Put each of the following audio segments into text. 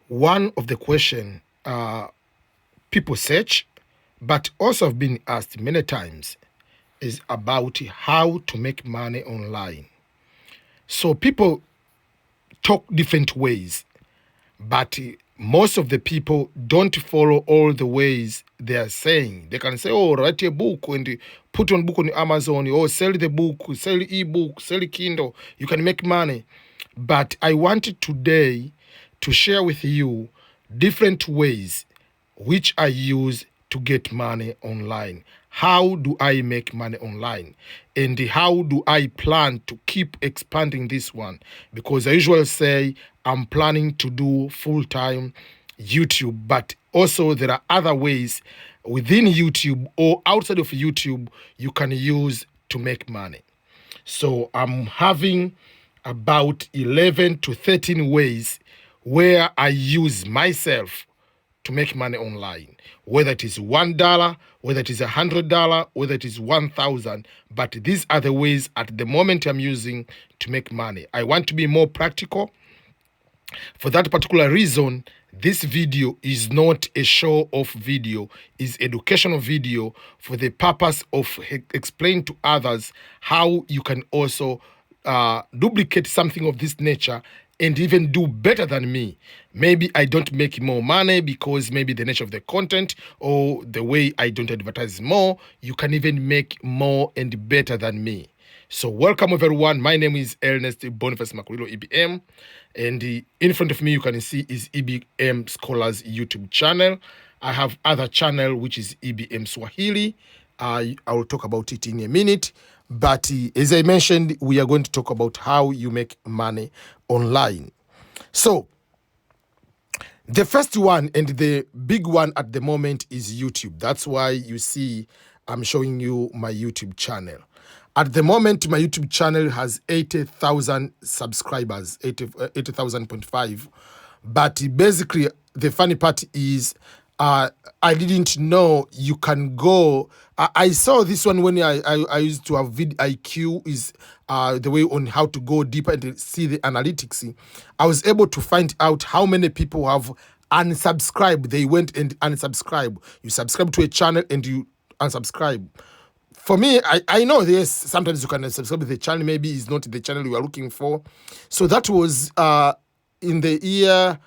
one of the question people search, but also have been asked many times, is about how to make money online. So people talk different ways, but most of the people don't follow all the ways they are saying. They can say, oh, write a book and put on book on Amazon, or sell the book, sell ebook, sell Kindle, you can make money. But I wanted today to share with you different ways which I use to get money online. How do I make money online? And how do I plan to keep expanding this one? Because I usually say I'm planning to do full-time YouTube, but also there are other ways within YouTube or outside of YouTube you can use to make money. So I'm having about 11 to 13 ways where I use myself to make money online, whether it is $1, whether it is $100, whether it is 1,000. But these are the ways at the moment I'm using to make money. I want to be more practical. For that particular reason, this video is not a show-off video, is educational video for the purpose of explaining to others how you can also duplicate something of this nature and even do better than me. Maybe I don't make more money because maybe the nature of the content or the way I don't advertise more. You can even make more and better than me. So welcome everyone. My name is Ernest Boniface Makulilo, EBM. And in front of me you can see is EBM Scholars YouTube channel. I have other channel which is EBM Swahili. I will talk about it in a minute. But as I mentioned, we are going to talk about how you make money online. So the first one and the big one at the moment is YouTube. That's why you see I'm showing you my YouTube channel. At the moment, my YouTube channel has 80,000 subscribers, 80,000.5. But basically, the funny part is I didn't know you can go. I saw this one when I used to have vidIQ, is the way on how to go deeper and see the analytics. I was able to find out how many people have unsubscribed. They went and unsubscribed. You subscribe to a channel and you unsubscribe. For me, I know there's sometimes you can subscribe to the channel, maybe it's not the channel you are looking for. So that was in the year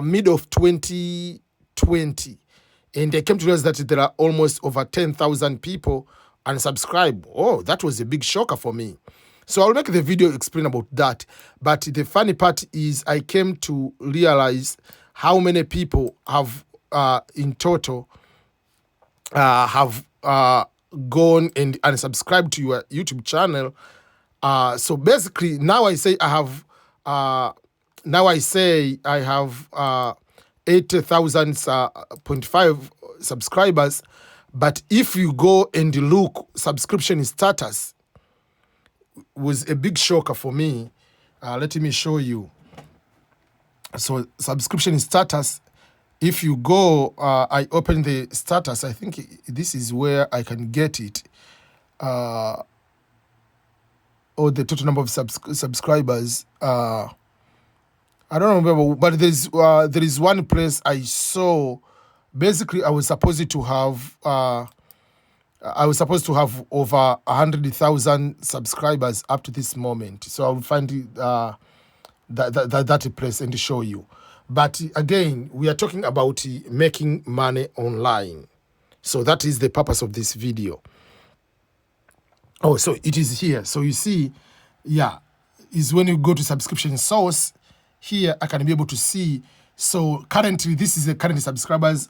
mid of 2020. And I came to realize that there are almost over 10,000 people unsubscribe. Oh, that was a big shocker for me. So I'll make the video explain about that. But the funny part is I came to realize how many people have in total have gone and unsubscribed to your YouTube channel. So basically now I say I have 80,000.5 subscribers. But if you go and look, subscription status was a big shocker for me. Let me show you. So subscription status, if you go, I open the status. I think this is where I can get it. Or the total number of subscribers. I don't remember, but there is one place I saw. Basically, I was supposed to have over 100,000 subscribers up to this moment. So I will find that place and show you. But again, we are talking about making money online. So that is the purpose of this video. Oh, so it is here. So you see, yeah, is when you go to subscription source, here I can be able to see. So currently, this is the current subscribers.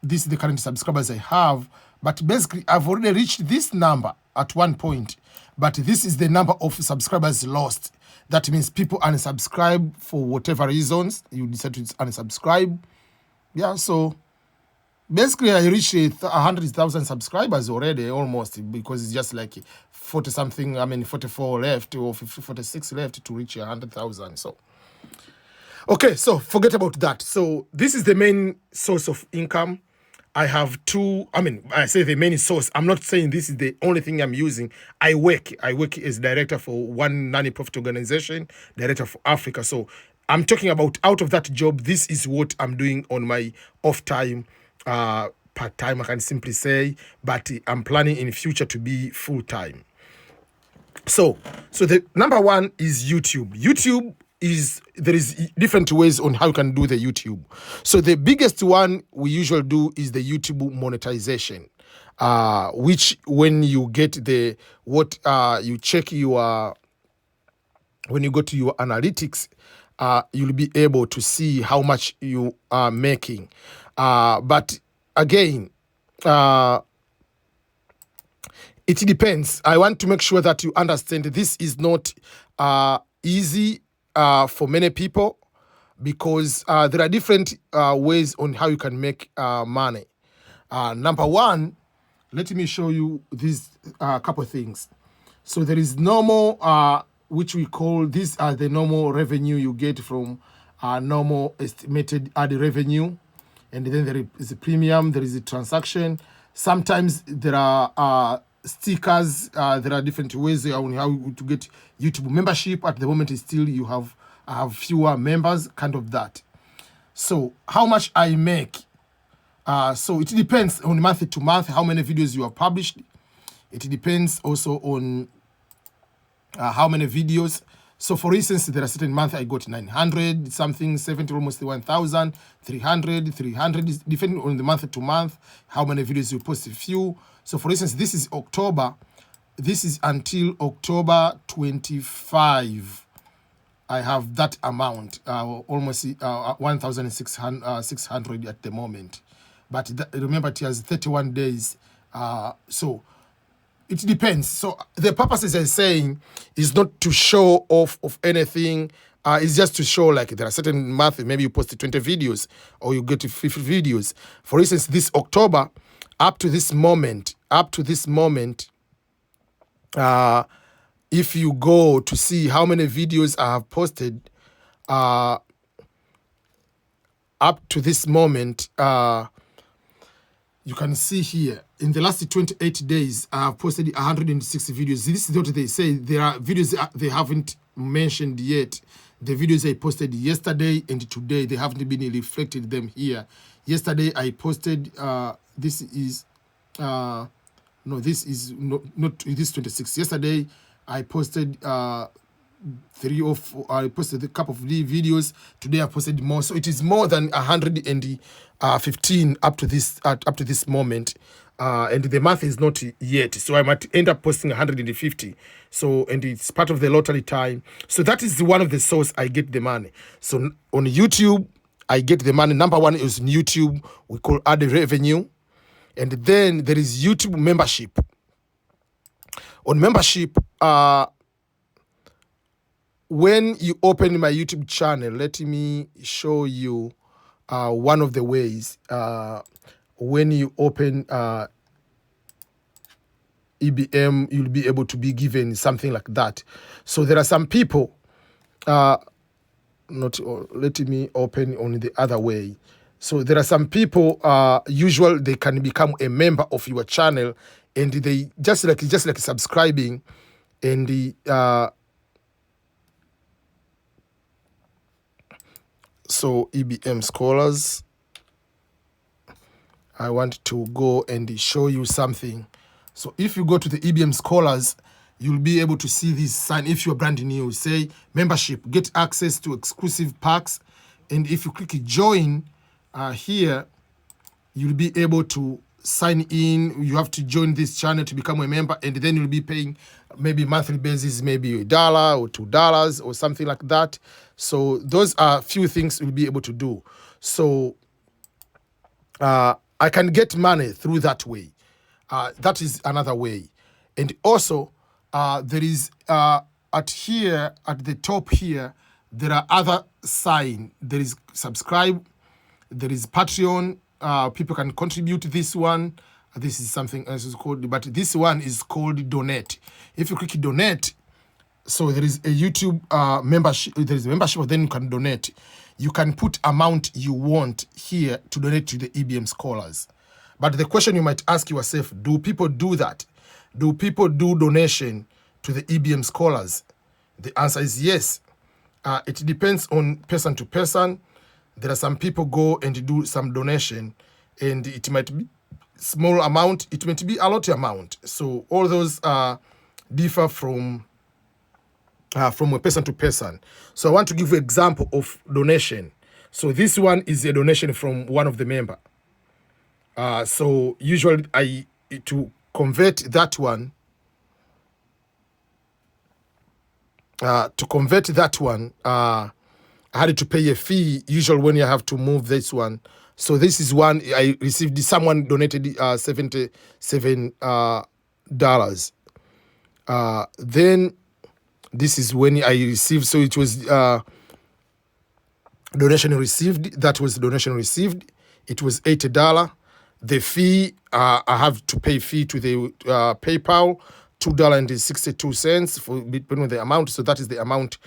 This is the current subscribers I have. But basically, I've already reached this number at one point. But this is the number of subscribers lost. That means people unsubscribe for whatever reasons. You decide to unsubscribe. Yeah, so basically I reached 100,000 subscribers already, almost, because it's just like 44 left or 46 left to reach 100,000. So, okay, so forget about that. So this is the main source of income. I have two, I say the main source. I'm not saying this is the only thing I'm using. I work as director for one non-profit organization, director for Africa. So I'm talking about out of that job, this is what I'm doing on my off time, part time, I can simply say, but I'm planning in future to be full time. So the number one is YouTube. There is different ways on how you can do the YouTube. So the biggest one we usually do is the YouTube monetization, which when you get you check your, when you go to your analytics, you'll be able to see how much you are making. But again, it depends. I want to make sure that you understand this is not easy for many people, because there are different ways on how you can make money. Number one, let me show you these couple of things. So there is normal, which we call, these are the normal revenue you get from normal estimated ad revenue. And then there is a premium, there is a transaction. Sometimes there are stickers. There are different ways on how to get YouTube membership. At the moment, is still you have fewer members, kind of that. So how much I make? So it depends on month to month how many videos you have published. It depends also on how many videos. So for instance, there are certain months I got 900 something, 70, almost 1,000, 300, depending on the month to month, how many videos you post, a few. So for instance, this is October. This is until October 25. I have that amount, almost 1,600 at the moment. But remember, it has 31 days. So it depends. So the purpose, as I'm saying, is not to show off of anything. It's just to show, like, there are certain months, maybe you post 20 videos or you get to 50 videos. For instance, this October, up to this moment, if you go to see how many videos I have posted, up to this moment, you can see here, in the last 28 days, I have posted 160 videos. This is what they say. There are videos they haven't mentioned yet. The videos I posted yesterday and today, they haven't been reflected them here. Yesterday, I posted, this is 26. Yesterday, I posted I posted a couple of videos. Today I posted more, so it is more than 115 up to this moment, and the month is not yet, so I might end up posting 150. So, and it's part of the lottery time. So that is one of the source I get the money. So on YouTube, I get the money. Number one is on YouTube, we call ad revenue, and then there is YouTube membership. On membership, when you open my YouTube channel, let me show you one of the ways. When you open EBM, you'll be able to be given something like that. So there are some people, let me open on the other way. So there are some people, usually they can become a member of your channel, and they just like subscribing, and so EBM scholars, I want to go and show you something. So if you go to the EBM scholars, you'll be able to see this sign. If you're brand new, say membership, get access to exclusive packs. And if you click join here, you'll be able to sign in. You have to join this channel to become a member, and then you'll be paying maybe monthly basis, maybe $1 or $2 or something like that. So those are few things you'll be able to do. So I can get money through that way. That is another way. And also there is at the top here, there are other sign. There is subscribe, there is Patreon. People can contribute this one. This is something else is called, but this one is called donate. If you click donate, so there is a YouTube membership. There is a membership, then you can donate. You can put amount you want here to donate to the EBM scholars. But the question you might ask yourself, do people do that? Do people do donation to the EBM scholars? The answer is yes. It depends on person to person. There are some people go and do some donation, and it might be small amount, it might be a lot amount. So all those differ from a person to person. So I want to give you an example of donation. So this one is a donation from one of the member. So usually to convert that one, I had to pay a fee. Usually when you have to move this one. So this is one I received. Someone donated $77. Then this is when I received. So it was donation received. That was donation received. It was $80. The fee, I have to pay fee to the PayPal, $2.62 for depending on the amount. So that is the amount.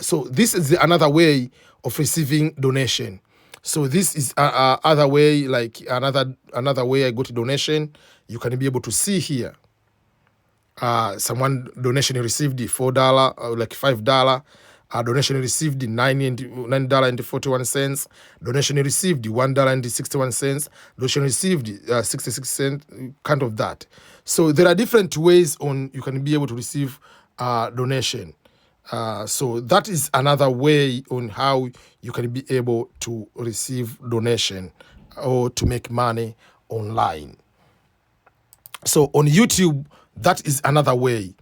So this is another way of receiving donation. So this is other way, like another way I got a donation. You can be able to see here. Someone donation received $4 or like $5. Donation received $9.41. Donation received $1.61. Donation received 66 cents, kind of that. So there are different ways on you can be able to receive donation. So that is another way on how you can be able to receive donation or to make money online. So on YouTube, that is another way.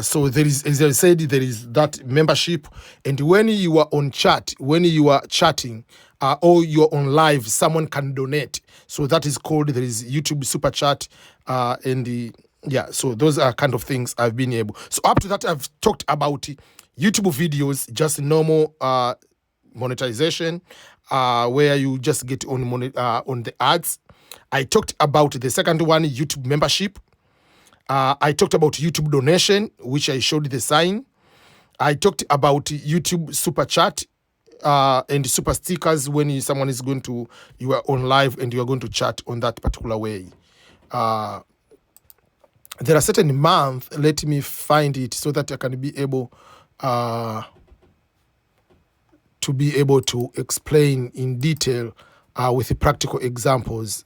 So there is, as I said, there is that membership. And when you are on chat, when you are chatting or you're on live, someone can donate. So that is called, there is YouTube Super Chat so those are kind of things I've been able. So up to that, I've talked about YouTube videos, just normal monetization, where you just get on the ads. I talked about the second one, YouTube membership. I talked about YouTube donation, which I showed the sign. I talked about YouTube Super Chat and super stickers when someone is you are on live and you are going to chat on that particular way. There are certain months, let me find it so that I can be able to explain in detail with the practical examples.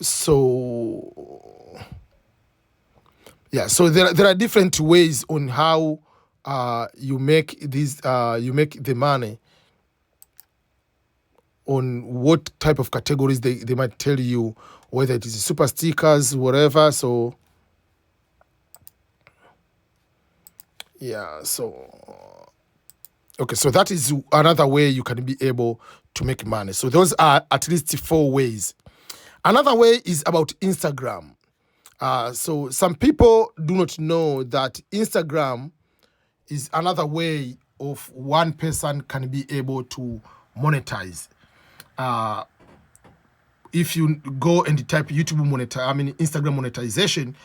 So there are different ways on how you make the money, on what type of categories they might tell you, whether it is super stickers, whatever. So okay, so that is another way you can be able to make money. So those are at least 4 ways. Another way is about Instagram. So some people do not know that Instagram is another way of one person can be able to monetize. If you go and type Instagram monetization,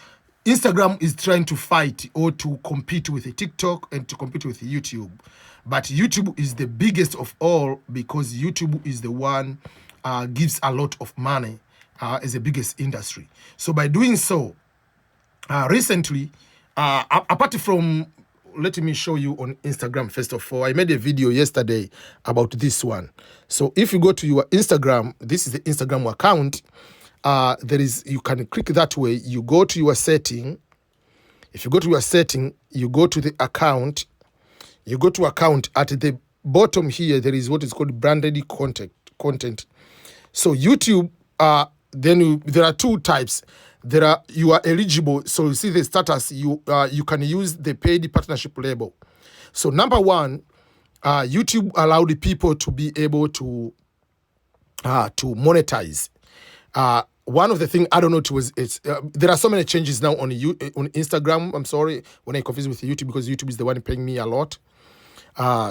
Instagram is trying to fight or to compete with TikTok and to compete with YouTube. But YouTube is the biggest of all because YouTube is the one gives a lot of money as the biggest industry. So by doing so, recently, apart from, let me show you on Instagram first of all. I made a video yesterday about this one. So if you go to your Instagram, this is the Instagram account. You can click that way. You go to your setting. If you go to your setting, you go to the account. You go to account. At the bottom here, there is what is called branded content. So YouTube, there are 2 types. You are eligible. So you see the status. You can use the paid partnership label. So number 1, YouTube allowed people to be able to monetize. One of the things, I don't know, there are so many changes now on Instagram. I'm sorry when I confuse with YouTube because YouTube is the one paying me a lot.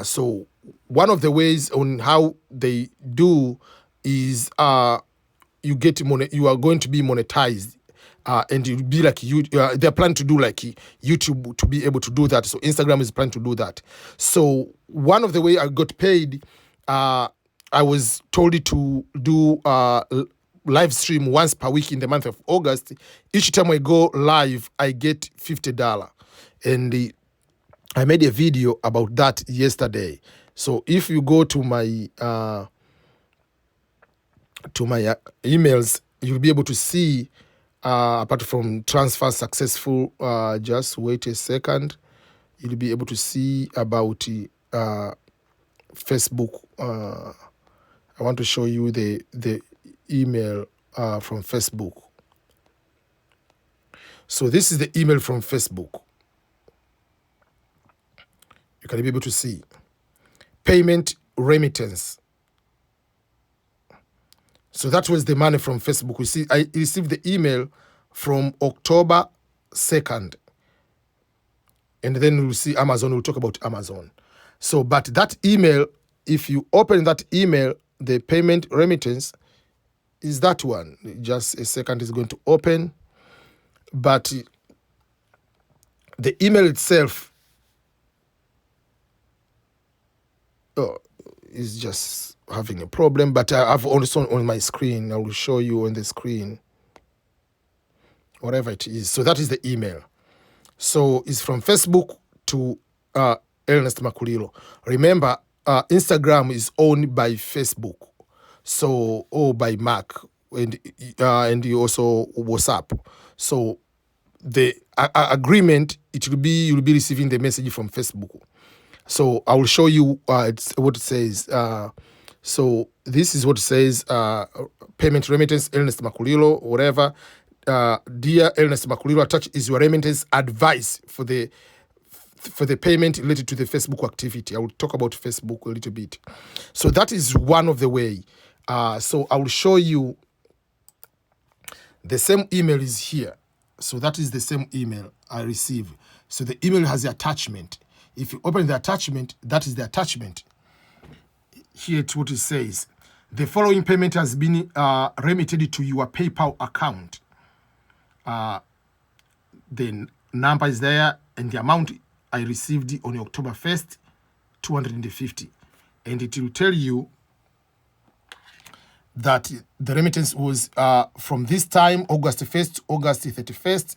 So one of the ways on how they do is you are going to be monetized. And you'll be like they're planning to do like YouTube to be able to do that. So Instagram is planning to do that. So one of the way I got paid, I was told to do live stream once per week in the month of August. Each time I go live, I get $50. and I made a video about that yesterday. So if you go to my emails, you'll be able to see, apart from transfer successful, just wait a second, you'll be able to see about Facebook. I want to show you the email from Facebook. So this is the email from Facebook. You can be able to see payment remittance. So that was the money from Facebook. You see, I received the email from October 2nd. And then we'll see Amazon. We'll talk about Amazon. So, but that email, if you open that email, the payment remittance is that one. Just a second is going to open. But the email itself is just having a problem. But I have also on my screen. I will show you on the screen. Whatever it is. So that is the email. So it's from Facebook to Ernest Makulilo. Remember, Instagram is owned by Facebook, so by Mark, and also WhatsApp. So the agreement, it will be, you'll be receiving the message from Facebook. So I will show you what it says. So this is what it says: payment remittance, Ernest Makulilo, whatever. Dear Ernest Makulilo, attached is your remittance advice for the payment related to the Facebook activity. I will talk about Facebook a little bit. So that is one of the way. So I will show you the same email is here. So that is the same email I received. So the email has the attachment. If you open the attachment, that is the attachment. Here it's what it says. The following payment has been remitted to your PayPal account. The number is there, and the amount I received on October 1st, 250. And it will tell you that the remittance was from this time, August 1st to August 31st,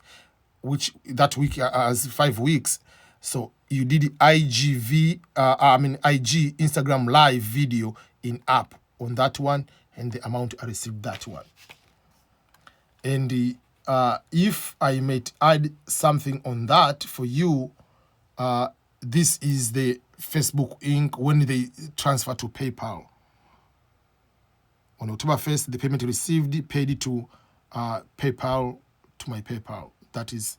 which that week has 5 weeks. So you did IG Instagram live video in app on that one, and the amount I received that one. And if I might add something on that for you, this is the Facebook Inc. when they transfer to PayPal. On October 1st, the payment received paid to PayPal, to my PayPal. That is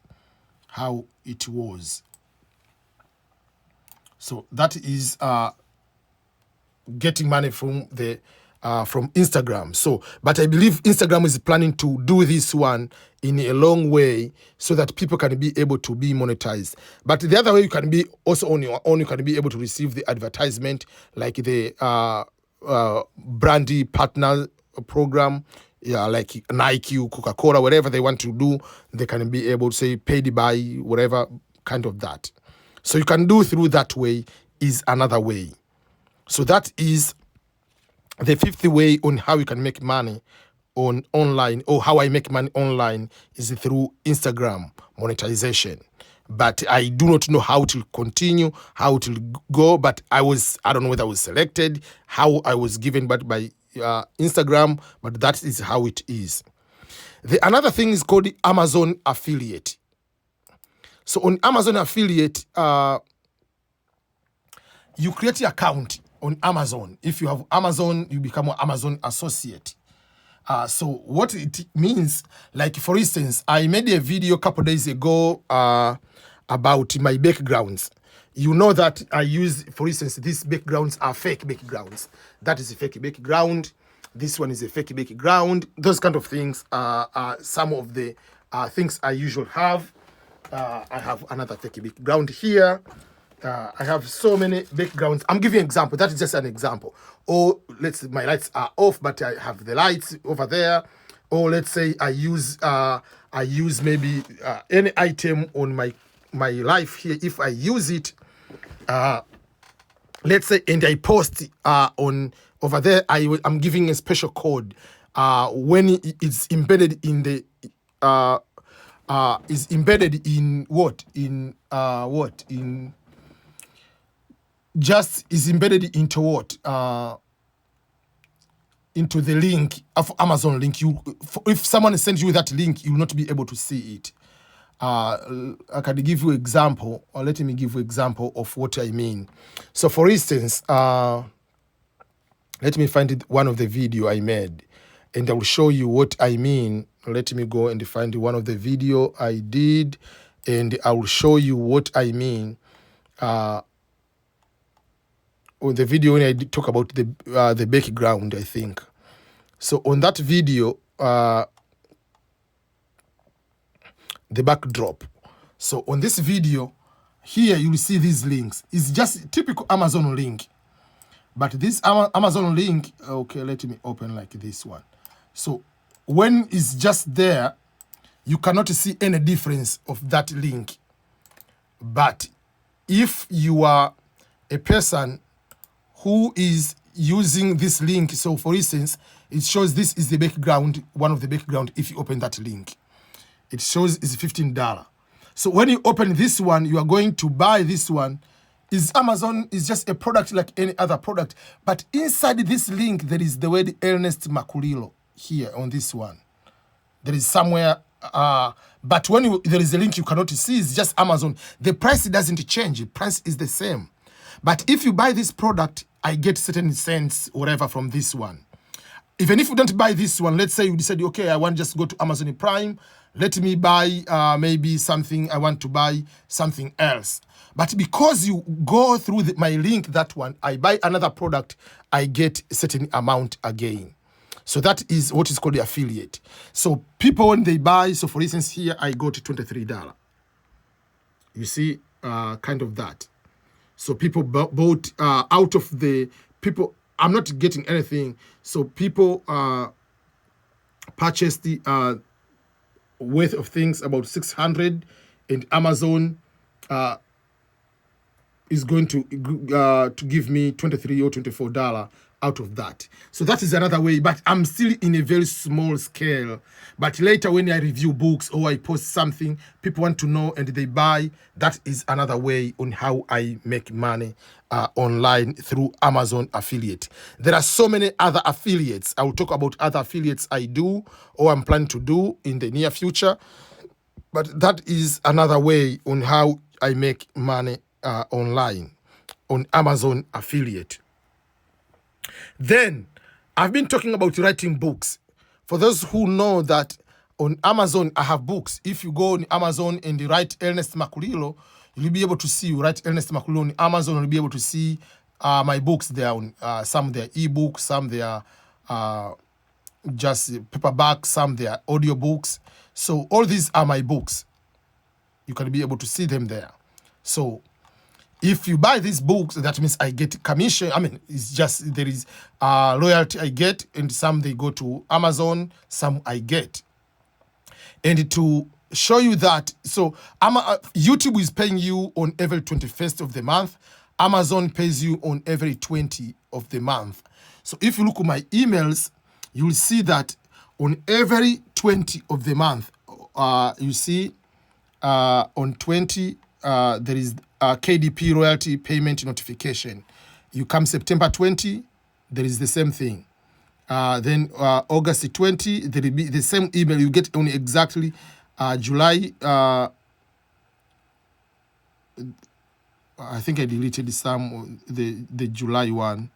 how it was. So that is getting money from the from Instagram. So, but I believe Instagram is planning to do this one in a long way so that people can be able to be monetized. But the other way, you can be also on your own. You can be able to receive the advertisement, like the brandy partner program, like Nike, Coca-Cola, whatever they want to do, they can be able to say paid by whatever kind of that. So you can do through that way is another way. So that is the fifth way on how you can make money on online, or how I make money online is through Instagram monetization. But I do not know how to continue, how to go, but I don't know whether I was selected, how I was given by Instagram, but that is how it is. Another thing is called Amazon affiliate. So on Amazon affiliate, you create an account on Amazon. If you have Amazon, you become an Amazon associate. So what it means, like for instance, I made a video a couple days ago about my backgrounds. You know that I use, for instance, these backgrounds are fake backgrounds. That is a fake background. This one is a fake background. Those kind of things are some of the things I usually have. I have another fake background here. I have so many backgrounds. I'm giving an example. That is just an example. Or let's say my lights are off, but I have the lights over there. Or let's say I use maybe any item on my life here. If I use it, let's say, and I post on over there, I'm giving a special code when it's embedded in the is embedded in what? In just is embedded into what? Into the link of Amazon link. If someone sends you that link, you will not be able to see it. I can give you example, or let me give you example of what I mean. So for instance, let me find one of the video I made, and I will show you what I mean. Let me go and find one of the video I did, and I will show you what I mean. On the video when I did talk about the background, I think. So on that video, the backdrop. So on this video, here you will see these links. It's just typical Amazon link. But this Amazon link, okay, let me open like this one. So when it's just there, you cannot see any difference of that link. But if you are a person who is using this link, so for instance, it shows this is the background, one of the background. If you open that link, it shows is $15. So when you open this one, you are going to buy this one. Is Amazon is just a product like any other product, but inside this link there is the word Ernest Makulilo here on this one. There is somewhere, but when there is a link you cannot see, it's just Amazon. The price doesn't change. The price is the same. But if you buy this product, I get certain cents, whatever, from this one. Even if you don't buy this one, let's say you decide, okay, I want just go to Amazon Prime. Let me buy maybe something. I want to buy something else. But because you go through my link, that one, I buy another product, I get a certain amount again. So that is what is called the affiliate. So people, when they buy, so for instance, here I got $23. You see, kind of that. So people bought out of the people, I'm not getting anything. So people purchased the worth of things about 600, and Amazon is going to give me $23 or $24 out of that. So that is another way, but I'm still in a very small scale. But later when I review books or I post something, people want to know and they buy. That is another way on how I make money online through Amazon affiliate. There are so many other affiliates. I will talk about other affiliates I do or I'm planning to do in the near future. But that is another way on how I make money online on Amazon affiliate. Then I've been talking about writing books. For those who know that on Amazon I have books. If you go on Amazon and you write Ernest Makulilo, you'll be able to see, you write Ernest Makulilo on Amazon, you'll be able to see my books there. On some they are ebooks, some they are just paperback, some they are audiobooks. So all these are my books. You can be able to see them there. So if you buy these books, that means I get commission. I mean, it's just there is royalty I get, and some they go to Amazon, some I get. And to show you that, so YouTube is paying you on every 21st of the month. Amazon pays you on every 20 of the month. So if you look at my emails, you will see that on every 20 of the month, you see on 20, there is KDP royalty payment notification. You come September 20, there is the same thing. Then August 20, there will be the same email. You get only exactly July. I think I deleted some the July one.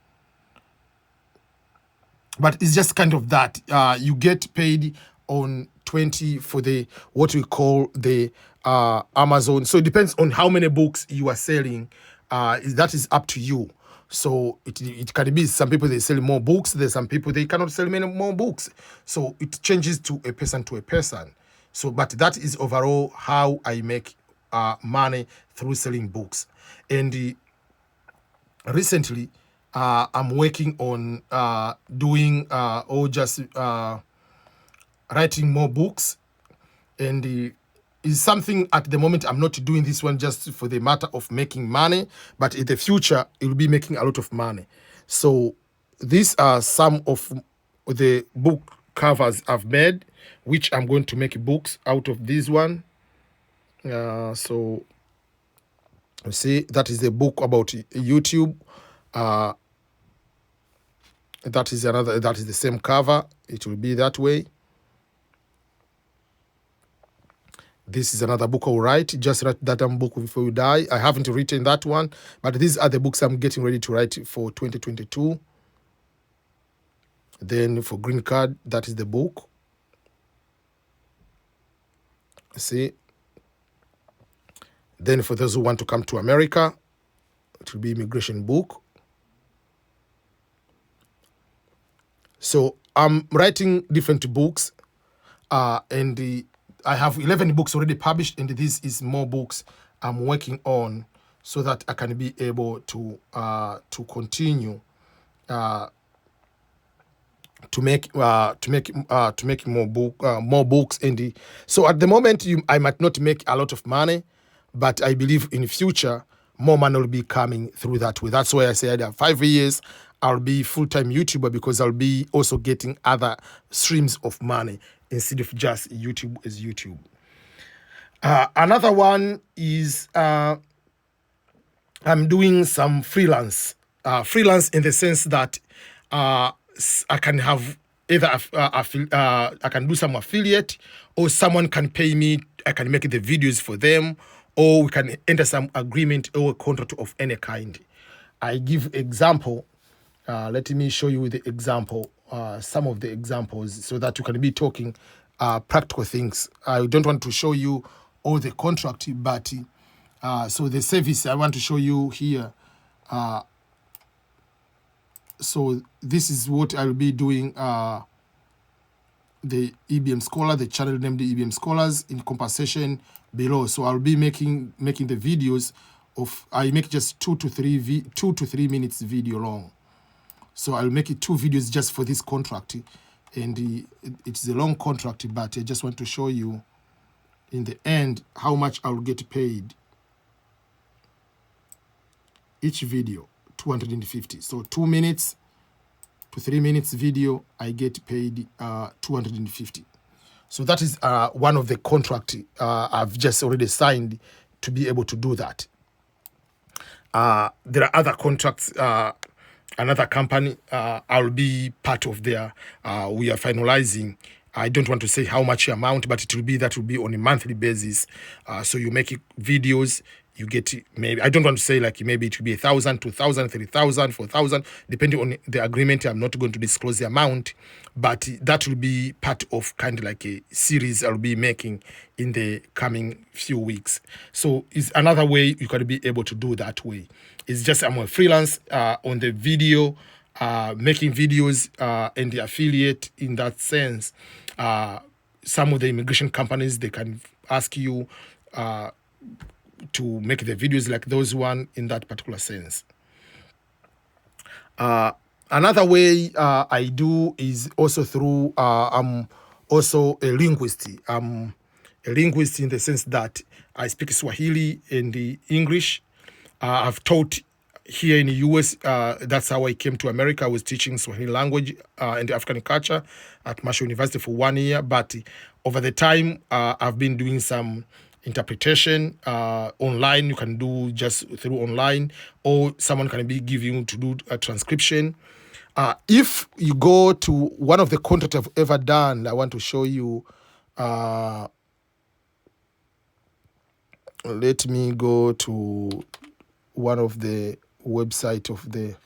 But it's just kind of that. You get paid on 20 for the what we call the Amazon. So it depends on how many books you are selling. That is up to you. So it can be some people they sell more books. There's some people they cannot sell many more books. So it changes to a person to a person. So but that is overall how I make money through selling books. And recently I'm working on doing or just writing more books, and is something at the moment I'm not doing this one just for the matter of making money, but in the future it will be making a lot of money. So these are some of the book covers I've made. which I'm going to make books out of this one. So you see, that is the book about YouTube. That is the same cover. It will be that way. This is another book I'll write. Just write that book before you die. I haven't written that one, but these are the books I'm getting ready to write for 2022. Then for Green Card, that is the book. See? Then for those who want to come to America, it will be immigration book. So I'm writing different books, and I have 11 books already published, and this is more books I'm working on so that I can be able to continue to make more books. And so at the moment, I might not make a lot of money, but I believe in the future more money will be coming through that way. That's why I said 5 years I'll be full-time YouTuber, because I'll be also getting other streams of money instead of just YouTube as YouTube. Another one is I'm doing some freelance in the sense that I can have either I can do some affiliate, or someone can pay me. I can make the videos for them, or we can enter some agreement or a contract of any kind. I give example. Let me show you the example, some of the examples, so that you can be talking practical things. I don't want to show you all the contract, but so the service I want to show you here. So this is what I'll be doing. The EBM Scholar, the channel named the EBM Scholars, in conversation below. So I'll be making the videos of, I make just 2 to 3 minutes video long. So I'll make it 2 videos just for this contract, and it's a long contract, but I just want to show you in the end how much I'll get paid. Each video 250. So 2 minutes to 3 minutes video, I get paid 250. So that is one of the contract I've just already signed to be able to do that. There are other contracts. Another company, I'll be part of their, we are finalizing. I don't want to say how much amount, but that will be on a monthly basis. So you make videos, you get maybe, I don't want to say like maybe it will be 1,000, 2,000, 3,000, 4,000, depending on the agreement. I'm not going to disclose the amount, but that will be part of kind of like a series I'll be making in the coming few weeks. So it's another way you can be able to do that way. It's just I'm a freelance on the video, making videos and the affiliate in that sense. Some of the immigration companies, they can ask you to make the videos like those one in that particular sense. Another way I do is also through, I'm also a linguist. I'm a linguist in the sense that I speak Swahili and the English. I've taught here in the US. That's how I came to America. I was teaching Swahili language and African culture at Marshall University for 1 year. But over the time, I've been doing some interpretation online. You can do just through online, or someone can be giving you to do a transcription. If you go to one of the contracts I've ever done, I want to show you. Let me go to one of the website of the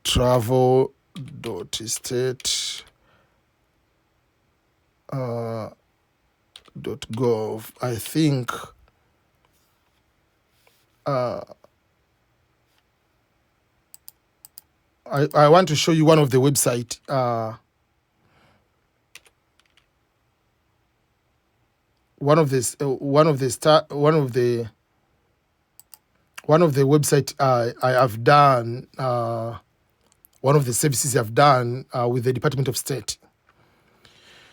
travel.state.gov. I think I want to show you one of the website. One of the website I have done, one of the services I've done with the Department of State.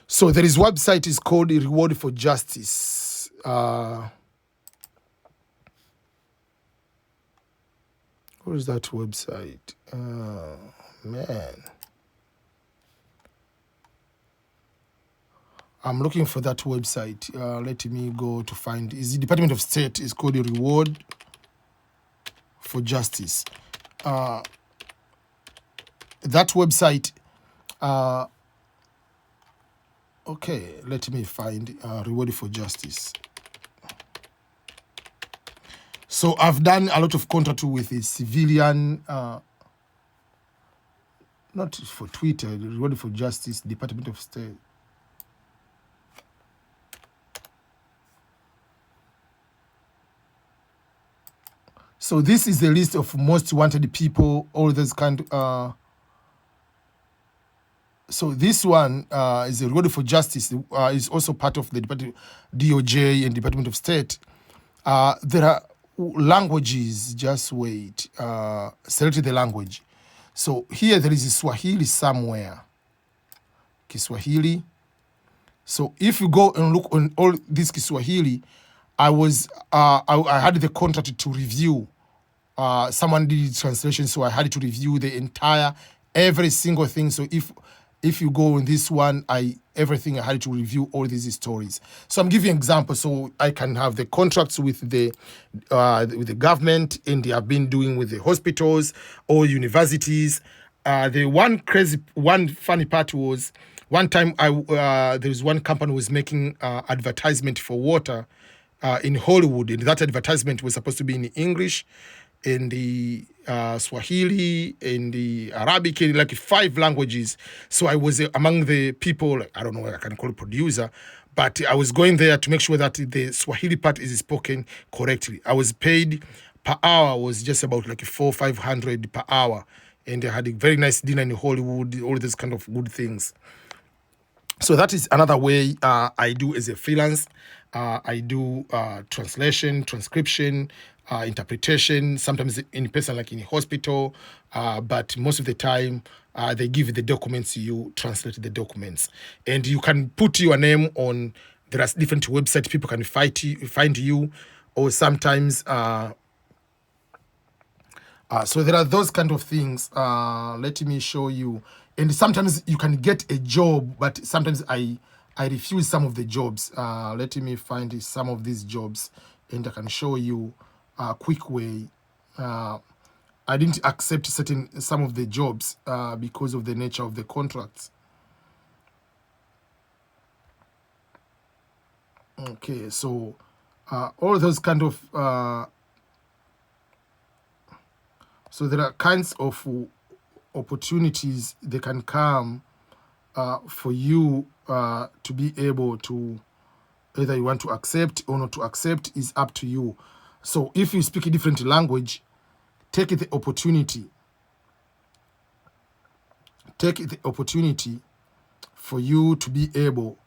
So there is website is called Reward for Justice. What is that website? Man. I'm looking for that website. Let me go to find. Is the Department of State? Is called the Reward for Justice. That website. Okay, let me find Reward for Justice. So I've done a lot of contact with the civilian, not for Twitter, Reward for Justice, Department of State. So this is the list of most wanted people, all those kind. So this one is the Reward for Justice. Is also part of the DOJ and Department of State. There are languages. Just wait. Select the language. So here there is Swahili somewhere. Kiswahili. So if you go and look on all this Kiswahili, I had the contract to review. Someone did the translation, so I had to review the entire, every single thing. So if you go on this one, everything I had to review all these stories. So I'm giving an example, so I can have the contracts with the government, and they have been doing with the hospitals or universities. The one funny part was one time there was one company was making advertisement for water in Hollywood, and that advertisement was supposed to be in English, in the Swahili, in the Arabic, in like 5 languages. So I was among the people, I don't know what I can call a producer, but I was going there to make sure that the Swahili part is spoken correctly. I was paid per hour, was just about like 400-500 per hour. And I had a very nice dinner in Hollywood, all these kind of good things. So that is another way I do as a freelance. I do translation, transcription, interpretation, sometimes in person, like in a hospital. But most of the time, they give you the documents, you translate the documents. And you can put your name on, there are different websites, people can find you, or sometimes... so there are those kind of things. Let me show you. And sometimes you can get a job, but sometimes I refuse some of the jobs. Let me find some of these jobs, and I can show you a quick way. I didn't accept some of the jobs because of the nature of the contracts. Okay, so all those kind of... so there are kinds of opportunities that can come for you to be able to, either you want to accept or not to accept, is up to you. So if you speak a different language, take the opportunity. Take the opportunity for you to be able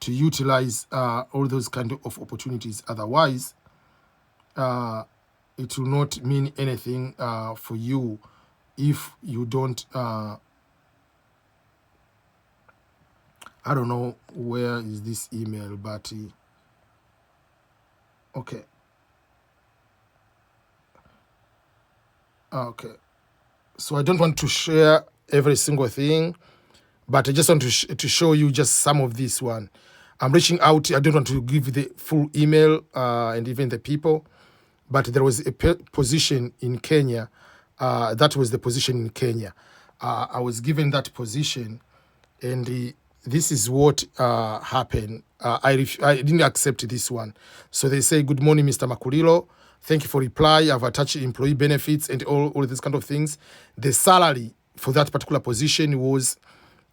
to utilize all those kind of opportunities. Otherwise, it will not mean anything for you if you don't... I don't know where is this email, but okay. Okay. So I don't want to share every single thing, but I just want to show you just some of this one. I'm reaching out. I don't want to give the full email and even the people, but there was a position in Kenya. That was the position in Kenya. I was given that position, and this is what happened. I didn't accept this one. So they say, "Good morning, Mr. Makulilo. Thank you for reply. I've attached employee benefits and all these kind of things." The salary for that particular position was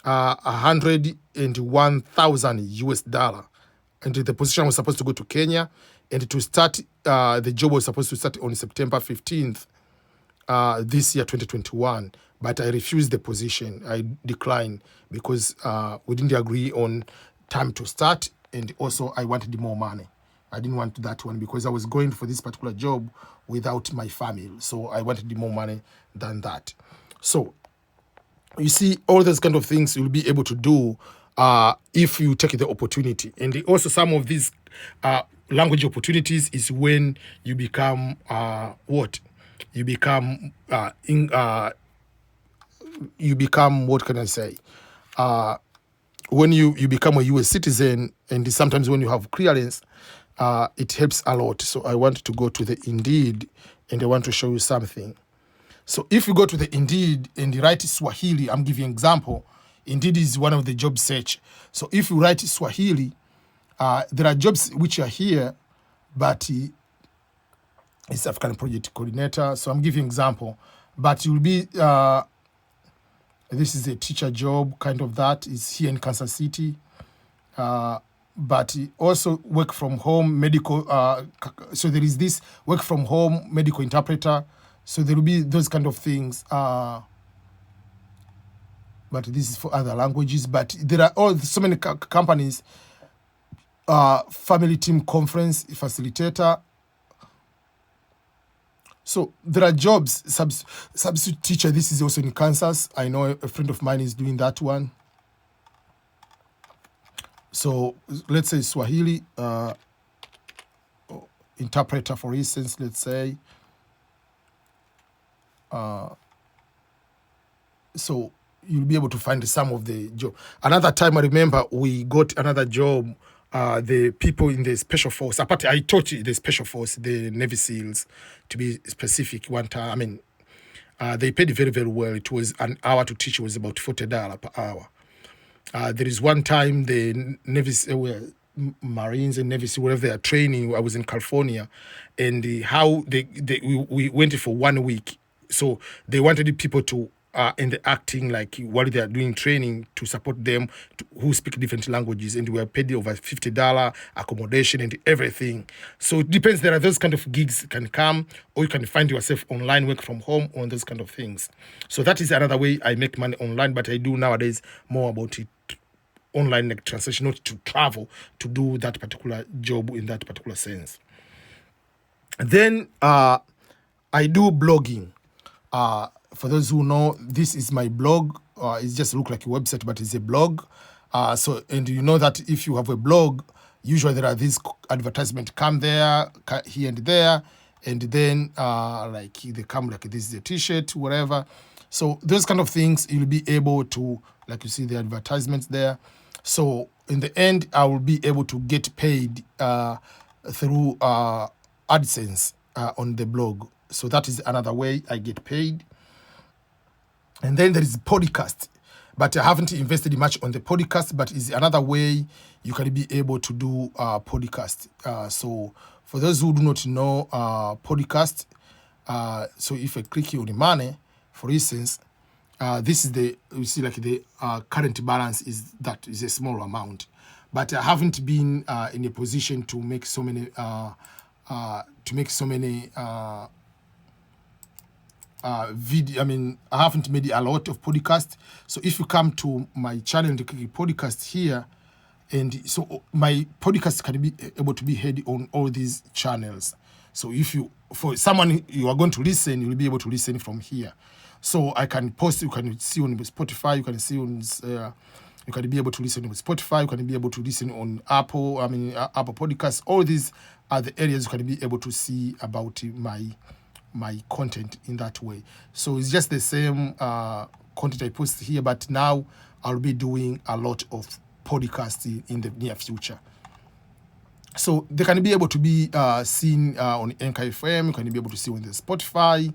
$101,000, and the position was supposed to go to Kenya, and to start the job was supposed to start on September 15th this year, 2021. But I refused the position. I declined because we didn't agree on time to start, and also I wanted more money. I didn't want that one because I was going for this particular job without my family. So I wanted more money than that. So you see, all those kind of things you'll be able to do if you take the opportunity. And also some of these language opportunities is when you become what? You become what can I say? when you become a US citizen, and sometimes when you have clearance, it helps a lot. So I want to go to the Indeed, and I want to show you something. So if you go to the Indeed and you write Swahili, I'm giving an example. Indeed is one of the job search. So if you write Swahili, there are jobs which are here, but it's African project coordinator. So I'm giving an example, but you'll be, this is a teacher job, kind of that. It's here in Kansas City. But also work from home, medical. So there is this work from home, medical interpreter. So there will be those kind of things. But this is for other languages. But there are so many companies. Family team conference facilitator. So there are jobs. Substitute teacher. This is also in Kansas. I know a friend of mine is doing that one. So let's say Swahili interpreter, for instance, let's say. So you'll be able to find some of the job. Another time I remember we got another job, the people in the special force, apart I taught you the special force, the Navy SEALs, to be specific one time. I mean, they paid very, very well. It was an hour to teach, it was about $40 per hour. There is one time the Navy, Marines and Navy, wherever they are training, I was in California, and how we went for 1 week. So they wanted people to in the acting, like while they are doing training, to support them who speak different languages, and we are paid over $50 accommodation and everything. So it depends. There are those kind of gigs can come, or you can find yourself online, work from home, on those kind of things. So that is another way I make money online, but I do nowadays more about it online, like translation, not to travel to do that particular job in that particular sense. Then I do blogging. For those who know, this is my blog. It just looks like a website, but it's a blog. So, and you know that if you have a blog, usually there are these advertisements come there, here and there, and then like they come like this is a t-shirt, whatever. So those kind of things, you'll be able to, like you see the advertisements there. So in the end, I will be able to get paid through AdSense on the blog. So that is another way I get paid. And then there is podcast, but I haven't invested much on the podcast, but it's another way you can be able to do podcast. So for those who do not know podcast, so if I click on the money, for instance, this is you see like the current balance is a small amount, but I haven't been in a position to make so many video. I mean, I haven't made a lot of podcasts. So if you come to my channel and click podcast here, and so my podcast can be able to be heard on all these channels. So if for someone you are going to listen, you'll be able to listen from here. So I can post, you can see on Spotify, you can see on, you can be able to listen on Spotify, you can be able to listen on Apple Podcasts. All these are the areas you can be able to see about my content in that way. So it's just the same content I post here, but now I'll be doing a lot of podcasting in the near future. So they can be able to be seen on Anchor FM, you can be able to see on the Spotify.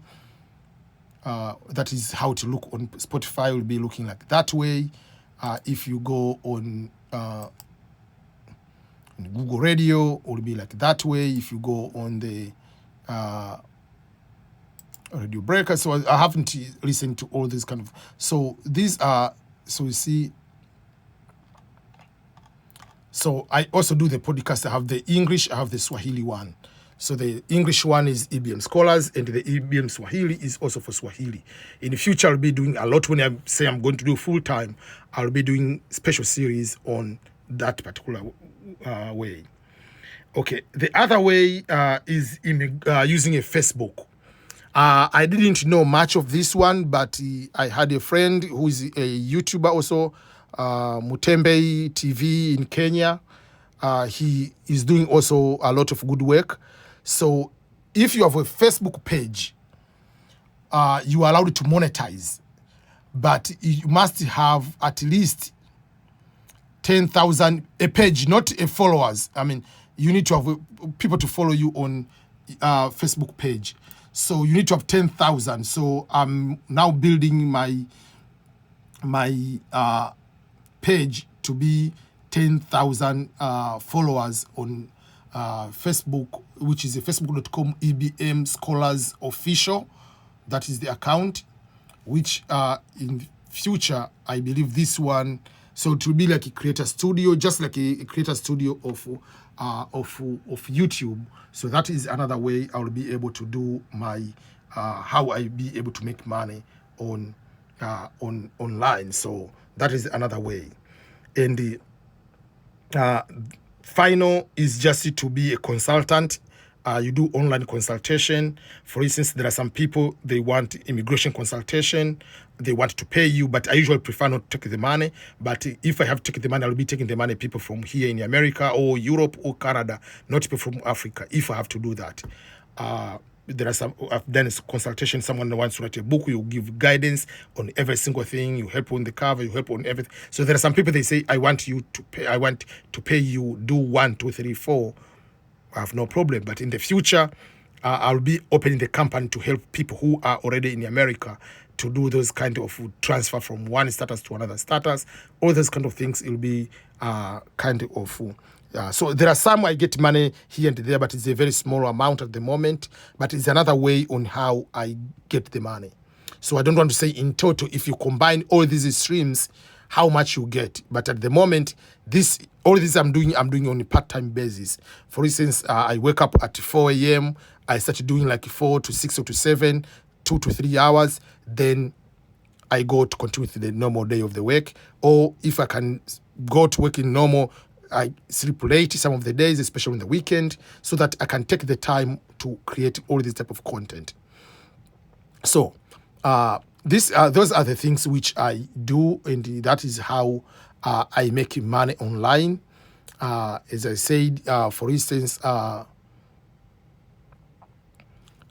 That is how to look on Spotify, will be looking like that way. If you go on Google Radio, it will be like that way. If you go on the Radio Breaker, so I haven't listened to all these kind of. So these are, so you see. So I also do the podcast. I have the English, I have the Swahili one. So the English one is EBM Scholars, and the EBM Swahili is also for Swahili. In the future, I'll be doing a lot. When I say I'm going to do full time, I'll be doing special series on that particular way. Okay, the other way is using a Facebook. I didn't know much of this one, but I had a friend who is a YouTuber also, Mutembe TV in Kenya. He is doing also a lot of good work. So if you have a Facebook page, you are allowed to monetize, but you must have at least 10,000 a page, not a followers. I mean, you need to have people to follow you on Facebook page. So you need to have 10,000. So I'm now building my page to be 10,000 followers on Facebook, which is a facebook.com EBM Scholars Official. That is the account, which in future, I believe this one, so it will be like a creator studio, just like a creator studio of YouTube. So that is another way I will be able to do my, how I be able to make money on online. So that is another way. And the final is just to be a consultant. You do online consultation. For instance, there are some people, they want immigration consultation. They want to pay you, but I usually prefer not to take the money. But if I have to take the money, I'll be taking the money people from here in America or Europe or Canada, not people from Africa, if I have to do that. There are some, I've done a consultation, someone wants to write a book, you give guidance on every single thing, you help on the cover, you help on everything. So there are some people, they say, I want to pay you, do 1, 2, 3, 4. I have no problem. But in the future, I'll be opening the company to help people who are already in America to do those kind of transfer from one status to another status. All those kind of things, it'll be kind of... so there are some I get money here and there, but it's a very small amount at the moment. But it's another way on how I get the money. So I don't want to say in total, if you combine all these streams, how much you get. But at the moment, all this I'm doing on a part-time basis. For instance, I wake up at 4 a.m. I start doing like 4 to 6 or to 7, 2 to 3 hours. Then I go to continue with the normal day of the week. Or if I can go to work in normal, I sleep late some of the days, especially on the weekend, so that I can take the time to create all this type of content. So those are the things which I do, and that is how I make money online. As I said, for instance,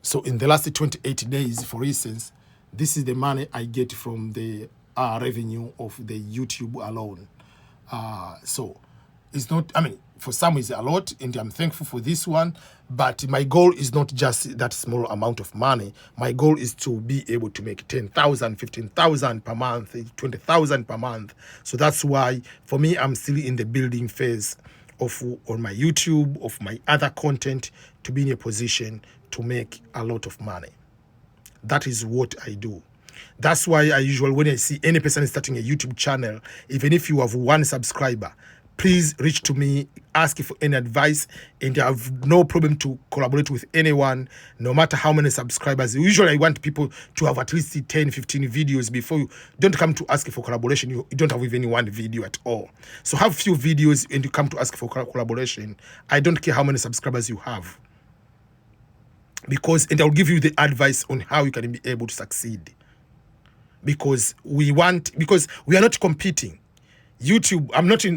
so in the last 28 days, for instance, this is the money I get from the revenue of the YouTube alone. So it's not, I mean, for some it's a lot, and I'm thankful for this one, but my goal is not just that small amount of money. My goal is to be able to make 10,000, 15,000 per month, 20,000 per month. So that's why, for me, I'm still in the building phase of on my YouTube, of my other content, to be in a position to make a lot of money. That is what I do. That's why I usually, when I see any person starting a YouTube channel, even if you have 1 subscriber, please reach to me, ask for any advice, and I have no problem to collaborate with anyone, no matter how many subscribers. Usually I want people to have at least 10, 15 videos before you don't come to ask for collaboration. You don't have even 1 video at all. So have few videos and you come to ask for collaboration. I don't care how many subscribers you have. And I'll give you the advice on how you can be able to succeed. Because we are not competing. YouTube,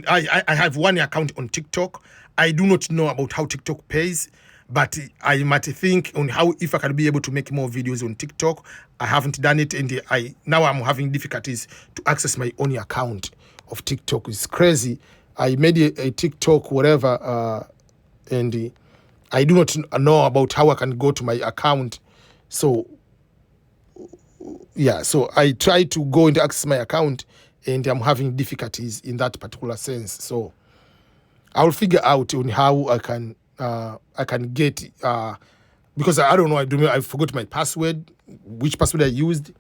I have 1 account on TikTok. I do not know about how TikTok pays, but I might think on how, if I can be able to make more videos on TikTok. I haven't done it, and now I'm having difficulties to access my own account of TikTok. It's crazy. I made a TikTok, whatever, and I do not know about how I can go to my account. So, yeah, so I try to go and access my account, and I'm having difficulties in that particular sense. So I'll figure out on how I can get, because I don't know, I forgot my password, which password I used.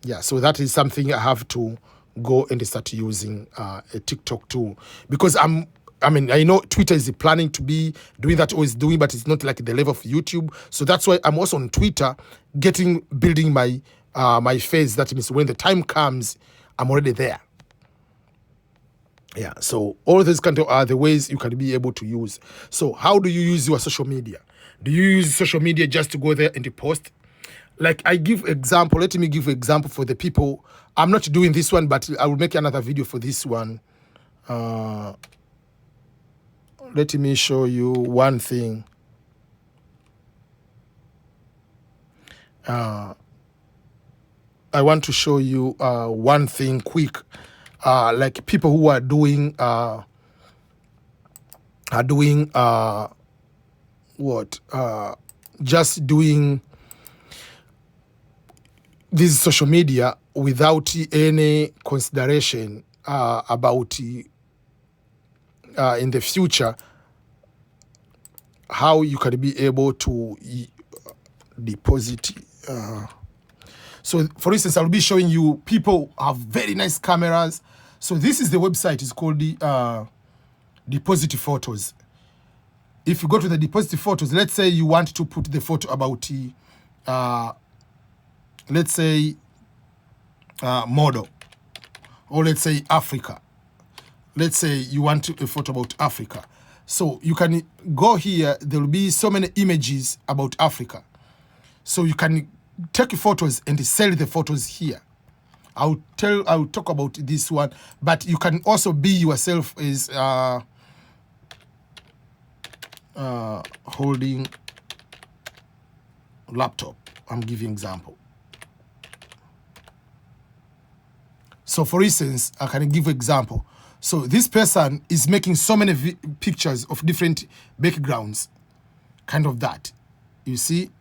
Yeah, so that is something I have to go and start using a TikTok too. Because I know Twitter is planning to be doing that, or is doing, but it's not like the level of YouTube. So that's why I'm also on Twitter, building my my face. That means when the time comes, I'm already there. Yeah, so all these kind of are the ways you can be able to use. So how do you use your social media? Do you use social media just to go there and post? Like I give example, let me give example for the people. I'm not doing this one, but I will make another video for this one. Let me show you one thing. I want to show you one thing quick. like people who are doing just doing this social media without any consideration about in the future how you can be able to deposit. So for instance, I'll be showing you people have very nice cameras. So this is the website. It's called the deposit photos. If you go to the deposit photos, let's say you want to put the photo about let's say model, or let's say Africa. Let's say you want a photo about Africa. So you can go here. There will be so many images about Africa. So you can take photos and sell the photos here. I'll talk about this one, but you can also be yourself as holding laptop. I'm giving example. So for instance, I can give example. So this person is making so many pictures of different backgrounds, kind of that. You see,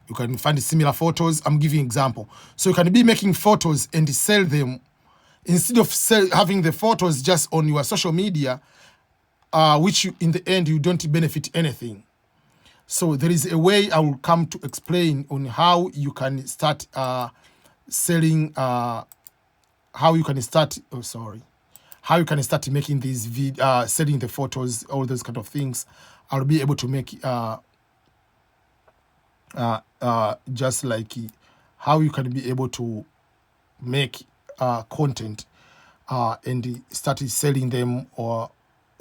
you can find similar photos. I'm giving example. So you can be making photos and sell them instead of having the photos just on your social media, which in the end you don't benefit anything. So there is a way I will come to explain on how you can start selling. How you can start making these selling the photos, all those kind of things. I'll be able to make just like how you can be able to make content and start selling them or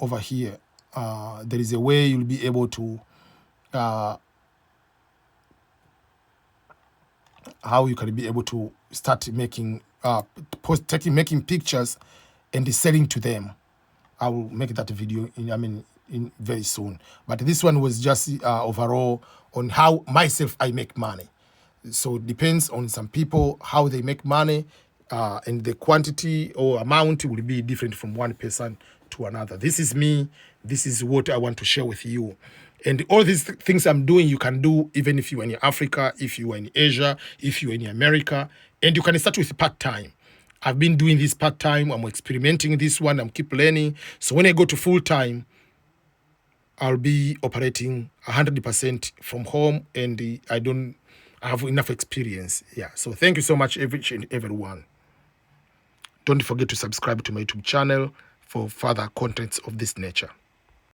over here. There is a way you'll be able to how you can be able to start making making pictures and selling to them. I will make that video in very soon. But this one was just overall on how myself I make money. So it depends on some people how they make money, and the quantity or amount will be different from one person to another. This is me. This is what I want to share with you. And all these things I'm doing, you can do even if you are in Africa, if you are in Asia, if you are in America, and you can start with part-time. I've been doing this part-time. I'm experimenting this one. I'm keep learning. So when I go to full-time, I'll be operating 100% from home, and I have enough experience. Yeah. So thank you so much, everyone. Don't forget to subscribe to my YouTube channel for further contents of this nature.